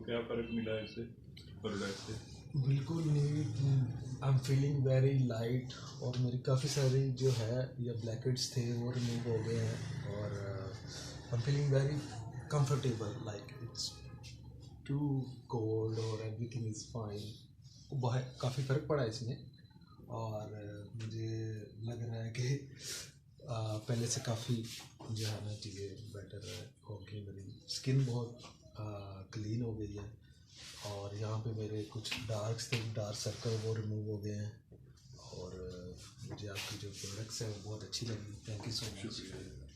क्या फ़र्क मिला इससे प्रोडक्ट से? बिल्कुल नहीं, आई एम फीलिंग वेरी लाइट और मेरी काफ़ी सारी जो है या ब्लैकेट्स थे वो रिमूव हो गए हैं और I am feeling very comfortable, like it's too cold और एवरीथिंग इज़ फाइन। बहुत काफ़ी फ़र्क पड़ा इसमें और मुझे लग रहा है कि पहले से काफ़ी जो है ना चीज़ें बेटर हो गई, मेरी स्किन बहुत क्लीन हो गई है और यहाँ पे मेरे कुछ डार्क सर्कल वो रिमूव हो गए हैं और मुझे आपकी जो प्रोडक्ट्स हैं वो बहुत अच्छी लगी। Thank you so much.